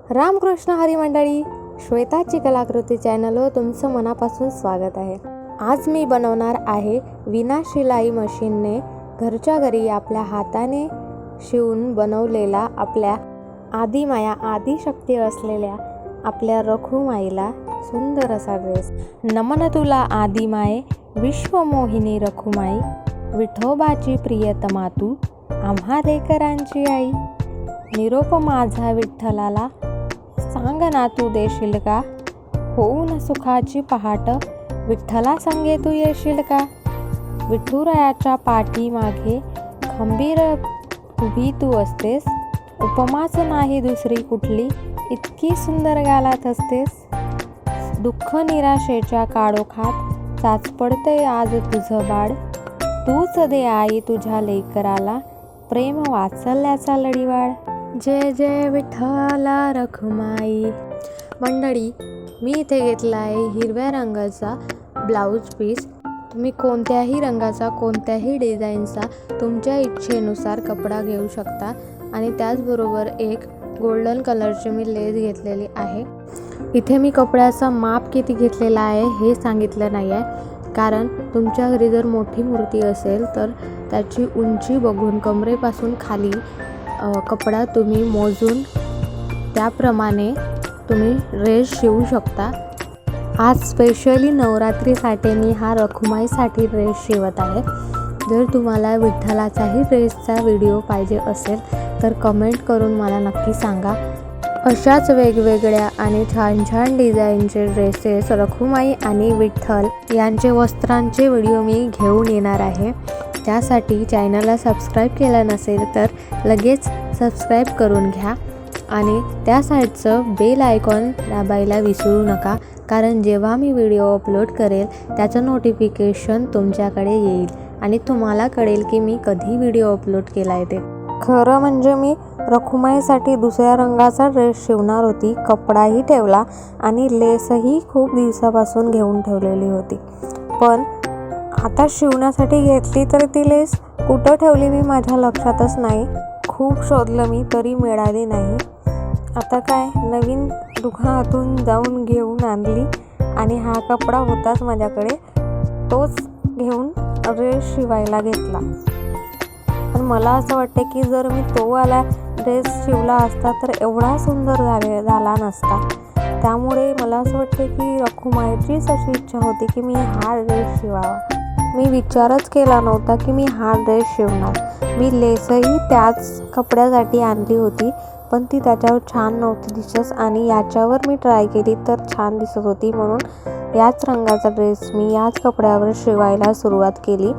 रामकृष्ण हरी मंडळी, श्वेताची कलाकृती चॅनलवर तुमचं मनापासून स्वागत आहे। आज मी बनवणार आहे विना शिलाई मशीनने घरच्या घरी आपल्या हाताने शिवून बनवलेला आपल्या आदिमाया आदिशक्ती असलेल्या आपल्या रखुमाईला सुंदर असा ड्रेस। नमन तुला आदिमाये विश्वमोहिनी रखुमाई, विठोबाची प्रियतमा तू आम्हा लेकरांची आई। निरोप माझा विठ्ठलाला सांग ना तू देशील का, होऊन सुखाची पहाट विठ्ठला संगे तू येशील का। विठुरायाच्या पाठी मागे खंबीर उभी तू असतेस, उपमाच नाही दुसरी कुठली इतकी सुंदर गालात असतेस। दुःख निराशेच्या काळोखात चाचपडते आज तुझं बाळ, तूच दे आई तुझ्या लेकराला प्रेम वात्सल्याचा लढीवाळ। जय जय विठ्ठला रखुमाई। मंडळी, मी इथे घेतला आहे हिरव्या रंगाचा ब्लाऊज पीस। तुम्ही कोणत्याही रंगाचा कोणत्याही डिझाईनचा तुमच्या इच्छेनुसार कपडा घेऊ शकता आणि त्याचबरोबर एक गोल्डन कलरची मी लेस घेतलेली आहे। इथे मी कपड्याचा माप किती घेतलेला आहे हे सांगितलं नाही आहे, कारण तुमच्या घरी जर मोठी मूर्ती असेल तर त्याची उंची बघून कमरेपासून खाली कपडा तुम्ही मोजून त्याप्रमाणे तुम्ही ड्रेस शिवू शकता। आज स्पेशली नवरात्रीसाठी मी हा रखुमाईसाठी ड्रेस शिवत आहे। जर तुम्हाला विठ्ठलाचाही ड्रेसचा व्हिडिओ पाहिजे असेल तर कमेंट करून मला नक्की सांगा। अशाच वेगवेगळ्या आणि छान छान डिझाईनचे ड्रेसेस रखुमाई आणि विठ्ठल यांचे वस्त्रांचे व्हिडिओ मी घेऊन येणार आहे। त्यासाठी चॅनलला सबस्क्राईब केलं नसेल तर लगेच सबस्क्राईब करून घ्या आणि त्या साईडचं बेल आयकॉन दाबायला विसरू नका, कारण जेव्हा मी व्हिडिओ अपलोड करेल त्याचं नोटिफिकेशन तुमच्याकडे येईल आणि तुम्हाला कळेल की मी कधी व्हिडिओ अपलोड केला आहे ते। खरं म्हणजे मी रखुमाईसाठी दुसऱ्या रंगाचा ड्रेस शिवणार होती, कपडाही ठेवला आणि लेसही खूप दिवसापासून घेऊन ठेवलेली होती, पण आता शिवण्यासाठी घेतली तर ती लेस कुठं ठेवली मी माझ्या लक्षातच नाही। खूप शोधलं मी तरी मिळाली नाही। आता काय नवीन दुकानातून जाऊन घेऊन आणली आणि हा कपडा होताच माझ्याकडे, तोच घेऊन ड्रेस शिवायला घेतला। पण मला असं वाटते की जर मी तो वाला ड्रेस शिवला असता तर एवढा सुंदर झाला नसता। त्यामुळे मला असं वाटते की रखुमाईचीच अशी इच्छा होती की मी हा ड्रेस शिवावा। मी विचारच केला नव्हता की मी हा ड्रेस शिवणार। मी लेसही त्याच कपड्यासाठी आणली होती, पण ती त्याच्यावर छान नव्हती दिसत आणि याच्यावर मी ट्राय केली तर छान दिसत होती, म्हणून याच रंगाचा ड्रेस मी याच कपड्यावर शिवायला सुरुवात केली।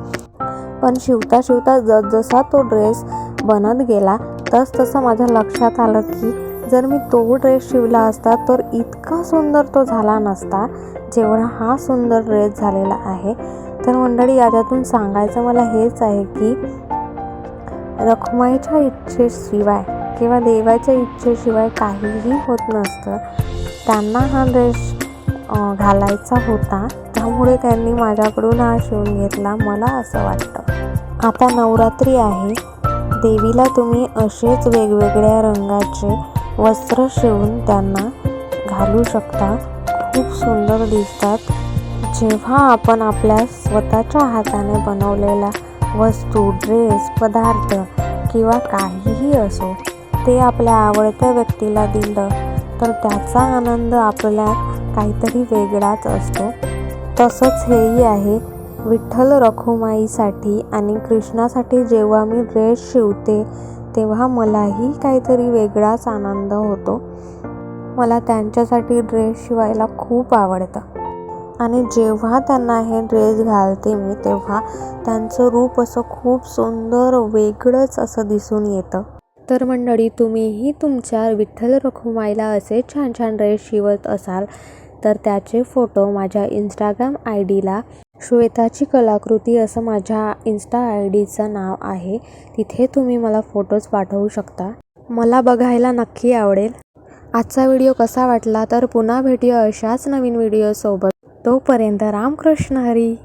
पण शिवता शिवता जसा तो ड्रेस बनत गेला तसं माझ्या लक्षात आलं की जर मी तो ड्रेस शिवला असता तर इतका सुंदर तो झाला नसता जेवढा हा सुंदर ड्रेस झालेला आहे। तर मंडळी, याच्यातून सांगायचं मला हेच आहे की रखुमाईच्या इच्छेशिवाय किंवा देवाच्या इच्छेशिवाय काहीही होत नसतं। त्यांना हा ड्रेस घालायचा होता, त्यामुळे त्यांनी माझ्याकडून हा शिवून घेतला, मला असं वाटतं। आता नवरात्री आहे, देवीला तुम्ही असेच वेगवेगळ्या रंगाचे वस्त्र शिवून त्यांना घालू शकता, खूप सुंदर दिसतात। जेव्हा आपण आपल्या स्वतःच्या हाताने बनवलेला वस्तू, ड्रेस, पदार्थ किंवा काहीही असो ते आपल्या आवडत्या व्यक्तीला दिलं तर त्याचा आनंद आपल्या काहीतरी वेगळाच असतो। तसंच हेही आहे विठ्ठल रखुमाईसाठी आणि कृष्णासाठी जेव्हा मी ड्रेस शिवते तेव्हा मलाही काहीतरी वेगळाच आनंद होतो। मला त्यांच्यासाठी ड्रेस शिवायला खूप आवडतं आणि जेव्हा त्यांना हे ड्रेस घालते मी तेव्हा त्यांचं रूप असं खूप सुंदर वेगळंच असं दिसून येतं। तर मंडळी, तुम्हीही तुमच्या विठ्ठल रखुमाईला असे छान छान ड्रेस शिवत असाल तर त्याचे फोटो माझ्या इंस्टाग्राम ID-ला श्वेताची कलाकृती असं माझ्या इंस्टा ID-चं नाव आहे, तिथे तुम्ही मला फोटोज पाठवू शकता, मला बघायला नक्की आवडेल। आजचा व्हिडिओ कसा वाटला तर पुन्हा भेटूया अशाच नवीन व्हिडिओसोबत। तोपर्यंत रामकृष्ण हरी।